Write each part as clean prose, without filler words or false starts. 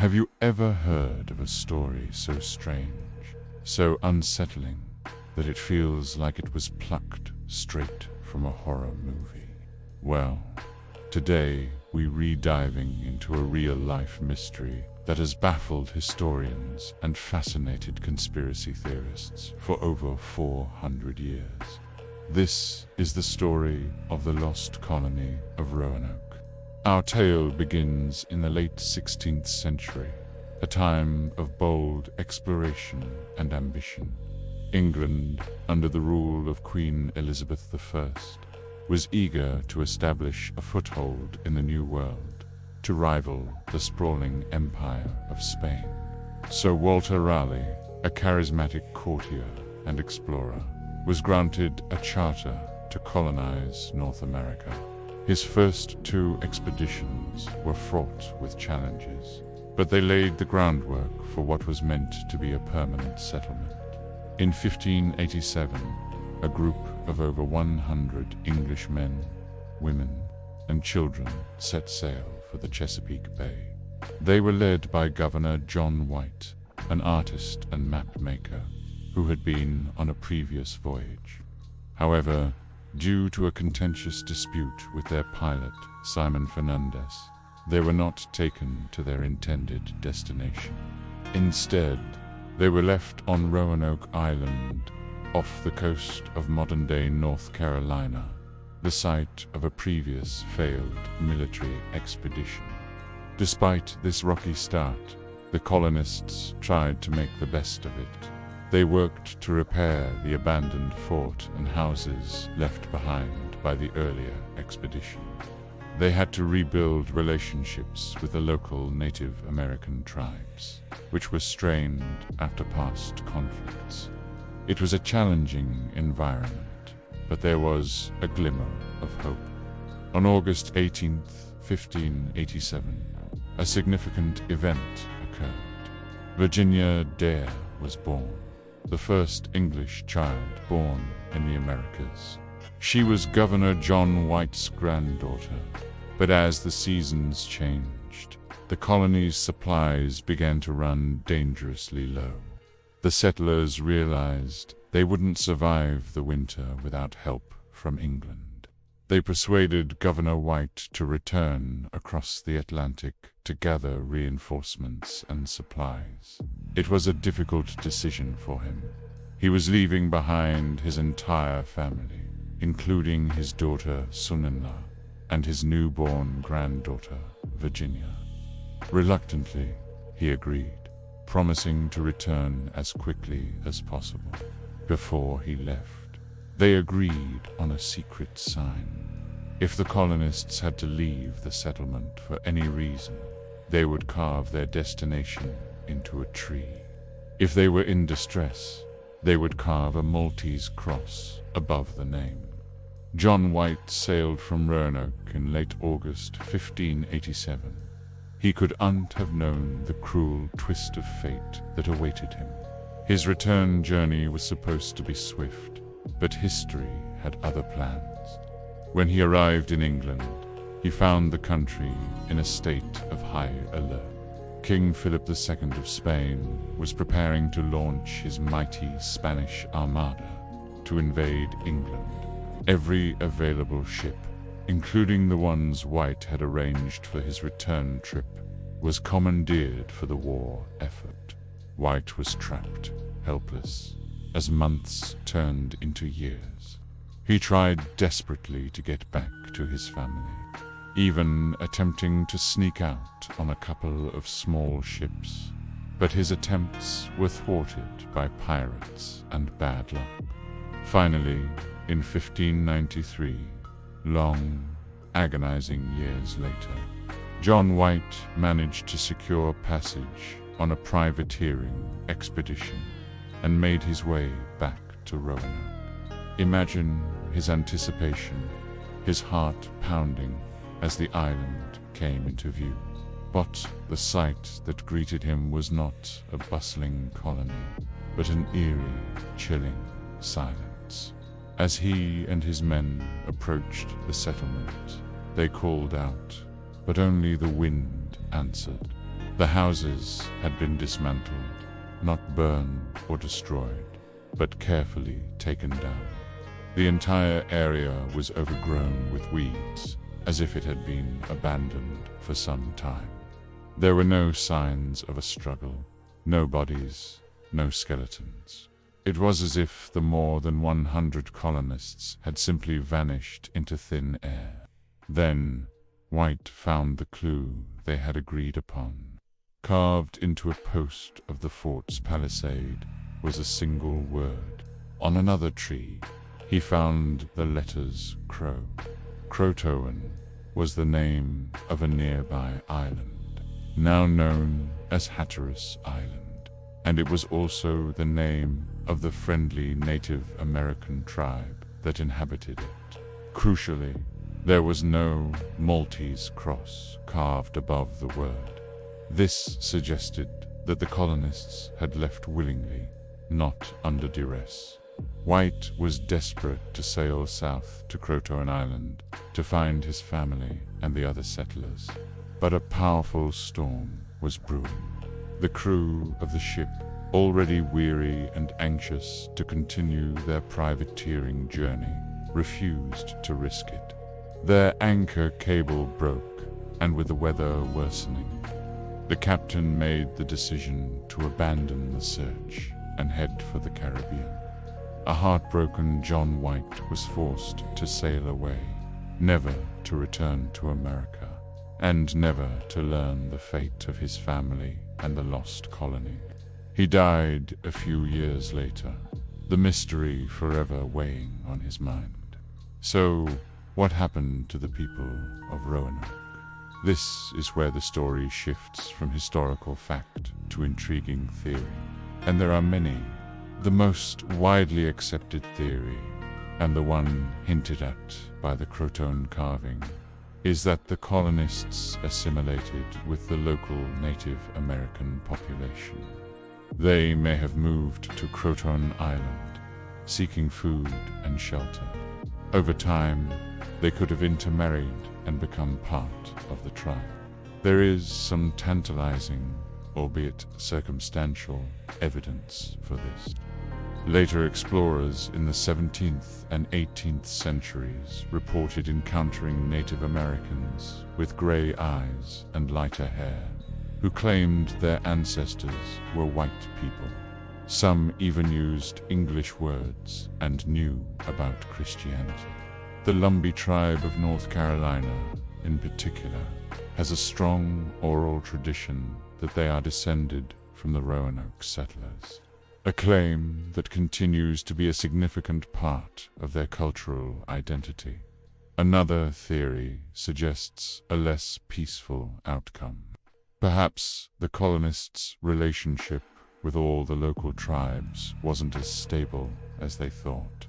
Have you ever heard of a story so strange, so unsettling, that it feels like it was plucked straight from a horror movie? Well, today we're re-diving into a real-life mystery that has baffled historians and fascinated conspiracy theorists for over 400 years. This is the story of the lost colony of Roanoke. Our tale begins in the late 16th century, a time of bold exploration and ambition. England, under the rule of Queen Elizabeth I, was eager to establish a foothold in the New World, to rival the sprawling empire of Spain. Sir Walter Raleigh, a charismatic courtier and explorer, was granted a charter to colonize North America. His first two expeditions were fraught with challenges, but they laid the groundwork for what was meant to be a permanent settlement. In 1587, a group of over 100 English men, women, and children set sail for the Chesapeake Bay. They were led by Governor John White, an artist and map maker who had been on a previous voyage. However, due to a contentious dispute with their pilot, Simon Fernandez, they were not taken to their intended destination. Instead, they were left on Roanoke Island, off the coast of modern-day North Carolina, the site of a previous failed military expedition. Despite this rocky start, the colonists tried to make the best of it. They worked to repair the abandoned fort and houses left behind by the earlier expedition. They had to rebuild relationships with the local Native American tribes, which were strained after past conflicts. It was a challenging environment, but there was a glimmer of hope. On August 18th, 1587, a significant event occurred. Virginia Dare was born, the first English child born in the Americas. She was Governor John White's granddaughter, but as the seasons changed, the colony's supplies began to run dangerously low. The settlers realized they wouldn't survive the winter without help from England. They persuaded Governor White to return across the Atlantic to gather reinforcements and supplies. It was a difficult decision for him. He was leaving behind his entire family, including his daughter Sunanla and his newborn granddaughter Virginia. Reluctantly, he agreed, promising to return as quickly as possible. Before he left, they agreed on a secret sign. If the colonists had to leave the settlement for any reason, they would carve their destination into a tree. If they were in distress, they would carve a Maltese cross above the name. John White sailed from Roanoke in late August 1587. He couldn't have known the cruel twist of fate that awaited him. His return journey was supposed to be swift, but history had other plans. When he arrived in England, he found the country in a state of high alert. King Philip II of Spain was preparing to launch his mighty Spanish Armada to invade England. Every available ship, including the ones White had arranged for his return trip, was commandeered for the war effort. White was trapped, helpless, as months turned into years. He tried desperately to get back to his family, even attempting to sneak out on a couple of small ships. But his attempts were thwarted by pirates and bad luck. Finally, in 1593, long, agonizing years later, John White managed to secure passage on a privateering expedition and made his way back to Roanoke. Imagine his anticipation, his heart pounding as the island came into view. But the sight that greeted him was not a bustling colony, but an eerie, chilling silence. As he and his men approached the settlement, they called out, but only the wind answered. The houses had been dismantled, not burned or destroyed, but carefully taken down. The entire area was overgrown with weeds, as if it had been abandoned for some time. There were no signs of a struggle, no bodies, no skeletons. It was as if the more than 100 colonists had simply vanished into thin air. Then, White found the clue they had agreed upon. Carved into a post of the fort's palisade was a single word. On another tree, he found the letters Crow. CROATOAN was the name of a nearby island, now known as Hatteras Island, and it was also the name of the friendly Native American tribe that inhabited it. Crucially, there was no Maltese cross carved above the word. This suggested that the colonists had left willingly, not under duress. White was desperate to sail south to CROATOAN Island to find his family and the other settlers, but a powerful storm was brewing. The crew of the ship, already weary and anxious to continue their privateering journey, refused to risk it. Their anchor cable broke, and with the weather worsening, the captain made the decision to abandon the search and head for the Caribbean. A heartbroken John White was forced to sail away, never to return to America, and never to learn the fate of his family and the lost colony. He died a few years later, the mystery forever weighing on his mind. So, what happened to the people of Roanoke? This is where the story shifts from historical fact to intriguing theory. And there are many. The most widely accepted theory, and the one hinted at by the CROATOAN carving, is that the colonists assimilated with the local Native American population. They may have moved to CROATOAN Island, seeking food and shelter. Over time, they could have intermarried and become part of the tribe. There is some tantalizing, albeit circumstantial, evidence for this. Later explorers in the 17th and 18th centuries reported encountering Native Americans with gray eyes and lighter hair, who claimed their ancestors were white people. Some even used English words and knew about Christianity. The Lumbee tribe of North Carolina, in particular, has a strong oral tradition that they are descended from the Roanoke settlers, a claim that continues to be a significant part of their cultural identity. Another theory suggests a less peaceful outcome. Perhaps the colonists' relationship with all the local tribes wasn't as stable as they thought.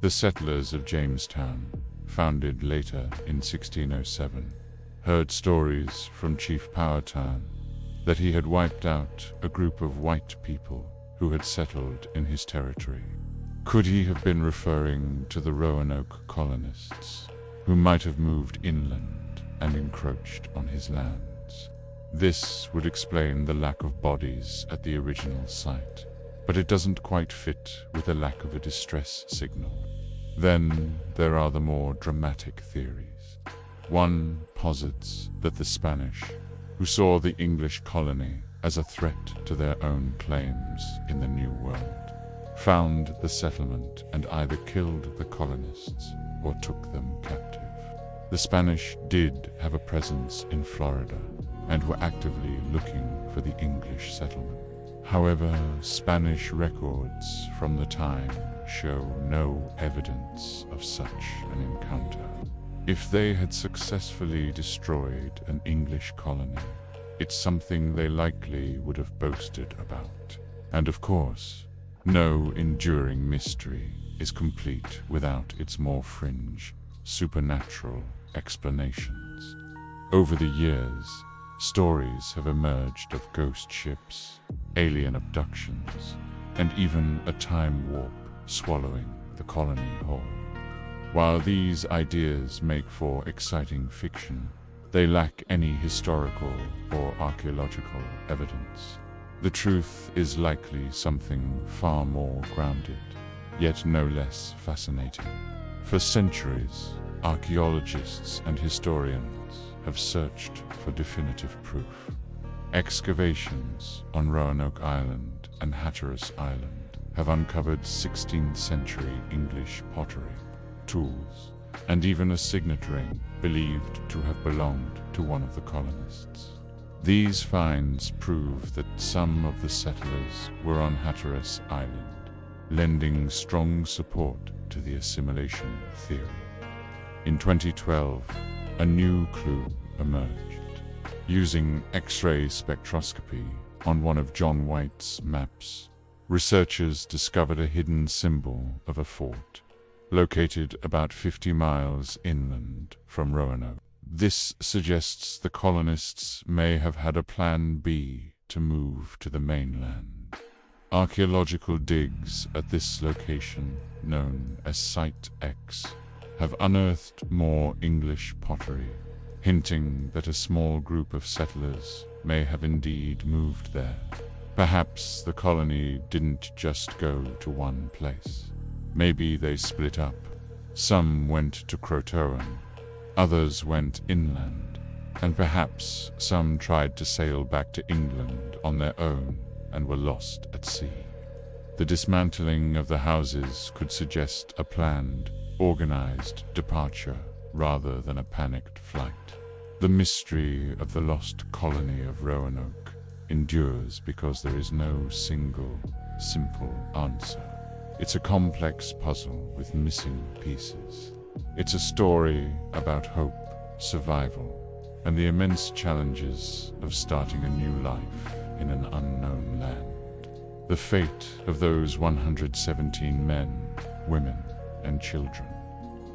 The settlers of Jamestown, founded later in 1607, heard stories from Chief Powhatan that he had wiped out a group of white people who had settled in his territory. Could he have been referring to the Roanoke colonists, who might have moved inland and encroached on his lands? This would explain the lack of bodies at the original site, but it doesn't quite fit with the lack of a distress signal. Then there are the more dramatic theories. One posits that the Spanish, who saw the English colony as a threat to their own claims in the New World, found the settlement and either killed the colonists or took them captive. The Spanish did have a presence in Florida and were actively looking for the English settlement. However, Spanish records from the time show no evidence of such an encounter. If they had successfully destroyed an English colony, it's something they likely would have boasted about. And of course, no enduring mystery is complete without its more fringe, supernatural explanations. Over the years, stories have emerged of ghost ships, alien abductions, and even a time warp swallowing the colony whole. While these ideas make for exciting fiction, they lack any historical or archaeological evidence. The truth is likely something far more grounded, yet no less fascinating. For centuries, archaeologists and historians have searched for definitive proof. Excavations on Roanoke Island and Hatteras Island have uncovered 16th century English pottery, tools, and even a signet ring believed to have belonged to one of the colonists. These finds prove that some of the settlers were on Hatteras Island, lending strong support to the assimilation theory. In 2012, a new clue emerged. Using X-ray spectroscopy on one of John White's maps, researchers discovered a hidden symbol of a fort, located about 50 miles inland from Roanoke. This suggests the colonists may have had a plan B to move to the mainland. Archaeological digs at this location, known as Site X, have unearthed more English pottery, hinting that a small group of settlers may have indeed moved there. Perhaps the colony didn't just go to one place. Maybe they split up. Some went to CROATOAN, others went inland, and perhaps some tried to sail back to England on their own and were lost at sea. The dismantling of the houses could suggest a planned, organized departure rather than a panicked flight. The mystery of the lost colony of Roanoke endures because there is no single, simple answer. It's a complex puzzle with missing pieces. It's a story about hope, survival, and the immense challenges of starting a new life in an unknown land. The fate of those 117 men, women, and children,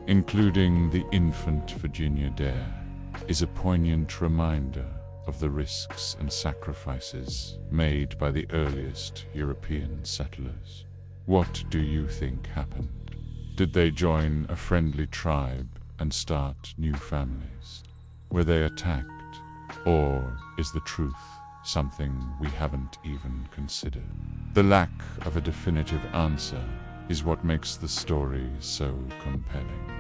including the infant Virginia Dare, is a poignant reminder of the risks and sacrifices made by the earliest European settlers. What do you think happened? Did they join a friendly tribe and start new families? Were they attacked? Or is the truth something we haven't even considered? The lack of a definitive answer is what makes the story so compelling.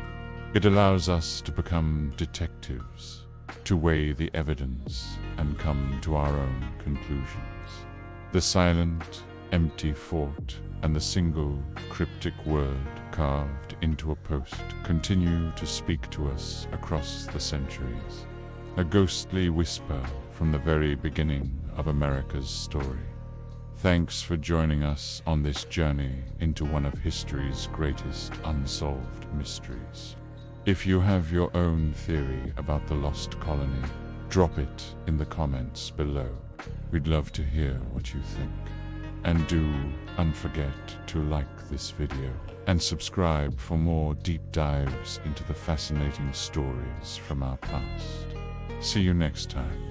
It allows us to become detectives, to weigh the evidence and come to our own conclusions. The silent, empty fort and the single cryptic word carved into a post continue to speak to us across the centuries, a ghostly whisper from the very beginning of America's story. Thanks for joining us on this journey into one of history's greatest unsolved mysteries. If you have your own theory about the lost colony, drop it in the comments below. We'd love to hear what you think. And don't forget to like this video and subscribe for more deep dives into the fascinating stories from our past. See you next time.